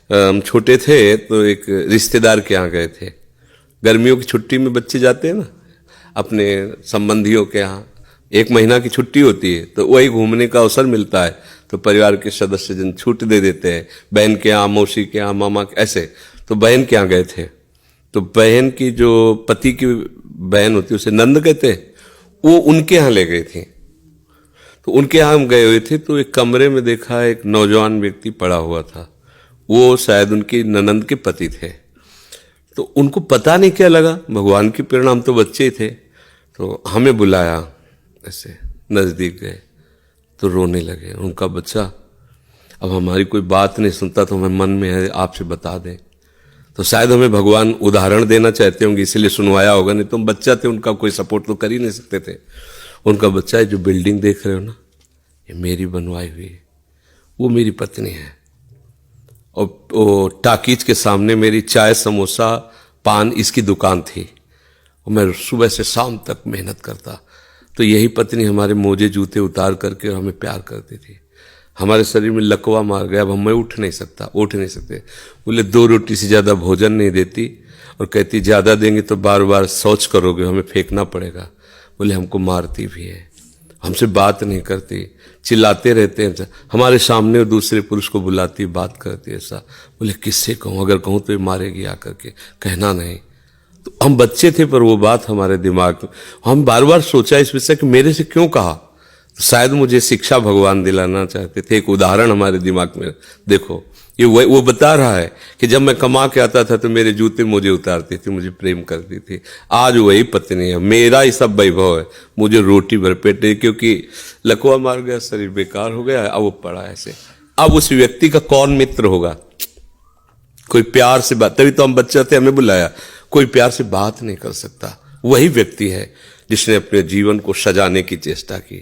हम छोटे थे तो एक रिश्तेदार के यहाँ गए थे। गर्मियों की छुट्टी में बच्चे जाते हैं ना अपने संबंधियों के यहाँ, 1 महीना की छुट्टी होती है तो वही घूमने का अवसर मिलता है, तो परिवार के सदस्य जन छूट दे देते हैं, बहन के यहाँ, मौसी के यहाँ, मामा के, ऐसे। तो बहन के यहाँ गए थे, तो बहन की जो पति की बहन होती है उसे नंद कहते हैं, वो उनके यहाँ ले गई थी। तो उनके यहाँ हम गए हुए थे तो एक कमरे में देखा एक नौजवान व्यक्ति पड़ा हुआ था, वो शायद उनकी ननंद के पति थे। तो उनको पता नहीं क्या लगा, भगवान की प्रेरणा, हम तो बच्चे ही थे, तो हमें बुलाया, ऐसे नज़दीक गए तो रोने लगे। उनका बच्चा अब हमारी कोई बात नहीं सुनता तो हमें मन में है आपसे बता दें, तो शायद हमें भगवान उदाहरण देना चाहते होंगे इसलिए सुनवाया होगा, नहीं तो हम बच्चा थे, उनका कोई सपोर्ट तो कर ही नहीं सकते थे। उनका बच्चा है, जो बिल्डिंग देख रहे हो ना, ये मेरी बनवाई हुई है, वो मेरी पत्नी है, और वो टाकीज के सामने मेरी चाय समोसा पान इसकी दुकान थी, और मैं सुबह से शाम तक मेहनत करता। तो यही पत्नी हमारे मोजे जूते उतार करके हमें प्यार करती थी। हमारे शरीर में लकवा मार गया, अब हम उठ नहीं सकते। बोले 2 रोटी से ज़्यादा भोजन नहीं देती, और कहती ज़्यादा देंगे तो बार बार शौच करोगे, हमें फेंकना पड़ेगा। बोले हमको मारती भी है, हमसे बात नहीं करती, चिल्लाते रहते हैं, हमारे सामने दूसरे पुरुष को बुलाती, बात करती ऐसा। बोले किससे कहूँ, अगर कहूँ तो ये मारेगी आकर के, कहना नहीं। तो हम बच्चे थे पर वो बात हमारे दिमाग में, हम बार बार सोचा इस विषय कि मेरे से क्यों कहा, तो शायद मुझे शिक्षा भगवान दिलाना चाहते थे, एक उदाहरण हमारे दिमाग में। देखो ये वो बता रहा है कि जब मैं कमा के आता था तो मेरे जूते मुझे उतारती थी, मुझे प्रेम करती थी। आज वही पत्नी है, मेरा ही सब वैभव है, मुझे रोटी भर पेट है, क्योंकि लकवा मार गया, शरीर बेकार हो गया, अब वो पड़ा ऐसे। अब उस व्यक्ति का कौन मित्र होगा, कोई प्यार से बात, तभी तो हम बच्चे थे, हमें बुलाया, कोई प्यार से बात नहीं कर सकता। वही व्यक्ति है जिसने अपने जीवन को सजाने की चेष्टा की,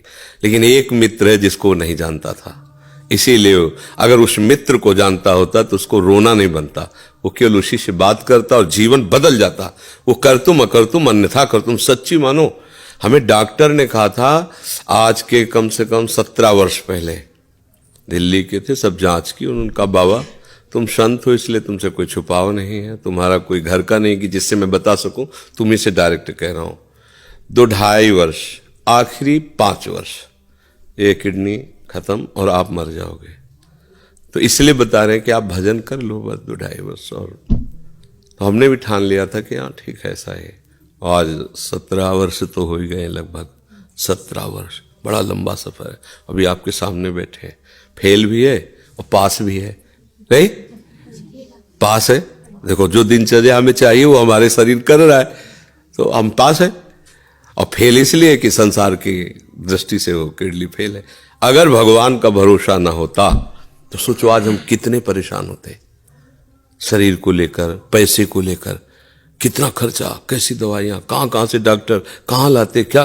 लेकिन एक मित्र है जिसको वो नहीं जानता था। इसीलिए अगर उस मित्र को जानता होता तो उसको रोना नहीं बनता, वो केवल उसी से बात करता और जीवन बदल जाता। वो कर तुम अकर तुम अन्यथा कर तुम, सच्ची मानो। हमें डॉक्टर ने कहा था आज के कम से कम 17 वर्ष पहले, दिल्ली के थे, सब जांच की, उनका बाबा तुम संत हो इसलिए तुमसे कोई छुपाव नहीं है, तुम्हारा कोई घर का नहीं कि जिससे मैं बता सकूं, तुम्ही से डायरेक्ट कह रहा हूं। 2-2.5 वर्ष, आखिरी 5 वर्ष ये किडनी खत्म और आप मर जाओगे। तो इसलिए बता रहे हैं कि आप भजन कर लो बस 2-2.5 वर्ष और। तो हमने भी ठान लिया था कि हाँ ठीक है ऐसा है। आज 17 वर्ष तो हो ही गए, लगभग 17 वर्ष, बड़ा लंबा सफर है। अभी आपके सामने बैठे हैं, फेल भी है और पास भी है, नहीं पास है। देखो जो दिनचर्या हमें चाहिए वो हमारे शरीर कर रहा है, तो हम पास है। और फेल इसलिए कि संसार की दृष्टि से वो किडनी फेल है। अगर भगवान का भरोसा ना होता तो सोचो आज हम कितने परेशान होते, शरीर को लेकर, पैसे को लेकर, कितना खर्चा, कैसी दवाइयाँ, कहाँ से डॉक्टर कहाँ लाते, क्या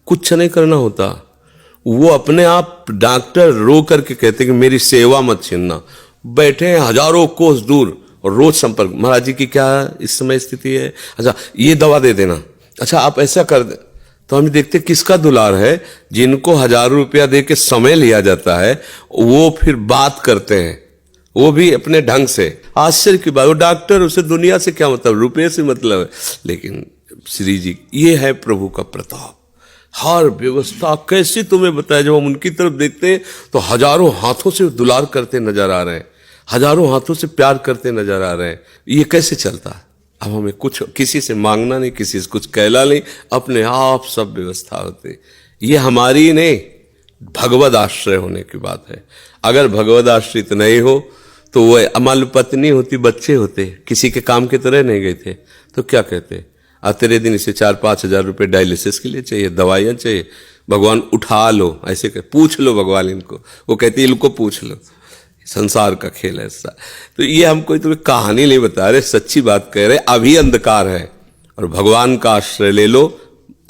कुछ नहीं करना होता। वो अपने आप डॉक्टर रो करके कहते कि मेरी सेवा मत छीनना। बैठे हैं हजारों कोस दूर और रोज संपर्क, महाराज जी की क्या इस समय स्थिति है, अच्छा ये दवा दे देना, अच्छा आप ऐसा कर दे। तो हम देखते किसका दुलार है, जिनको 1000 रुपया दे के समय लिया जाता है वो फिर बात करते हैं, वो भी अपने ढंग से। आश्चर्य की बात, वो डॉक्टर, उसे दुनिया से क्या मतलब, रुपये से मतलब है। लेकिन श्री जी ये है प्रभु का प्रताप, हर व्यवस्था कैसी तुम्हें बताया। जब हम उनकी तरफ देखते हैं तो हजारों हाथों से दुलार करते नजर आ रहे हैं, हजारों हाथों से प्यार करते नजर आ रहे हैं। ये कैसे चलता है। अब हमें कुछ किसी से मांगना नहीं, किसी से कुछ कहला नहीं, अपने आप सब व्यवस्था होती। ये हमारी नहीं, भगवद आश्रय होने की बात है। अगर भगवद आश्रित नहीं हो तो वो अमल पत्नी होती, बच्चे होते, किसी के काम के तरह नहीं गए थे तो क्या कहते, तेरे दिन इसे 4-5 हजार रुपये डायलिसिस के लिए चाहिए, दवाइयाँ चाहिए, भगवान उठा लो, ऐसे कर पूछ लो भगवान इनको, वो कहती इनको पूछ लो। संसार का खेल है ऐसा। तो ये हम कोई तुम्हें कहानी नहीं बता रहे, सच्ची बात कह रहे। अभी अंधकार है और भगवान का आश्रय ले लो,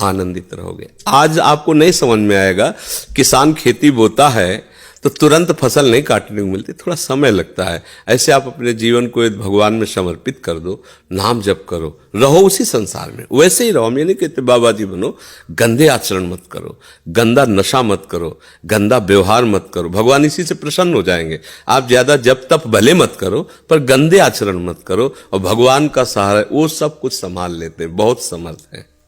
आनंदित रहोगे। आज आपको नहीं समझ में आएगा, किसान खेती बोता है तो तुरंत फसल नहीं काटने को मिलती, थोड़ा समय लगता है। ऐसे आप अपने जीवन को एक भगवान में समर्पित कर दो, नाम जप करो, रहो उसी संसार में, वैसे ही रहो। हम ये नहीं कहते बाबा जी बनो, गंदे आचरण मत करो, गंदा नशा मत करो, गंदा व्यवहार मत करो, भगवान इसी से प्रसन्न हो जाएंगे। आप ज्यादा जप तप भले मत करो, पर गंदे आचरण मत करो, और भगवान का सहारा वो सब कुछ संभाल लेते हैं, बहुत समर्थ है।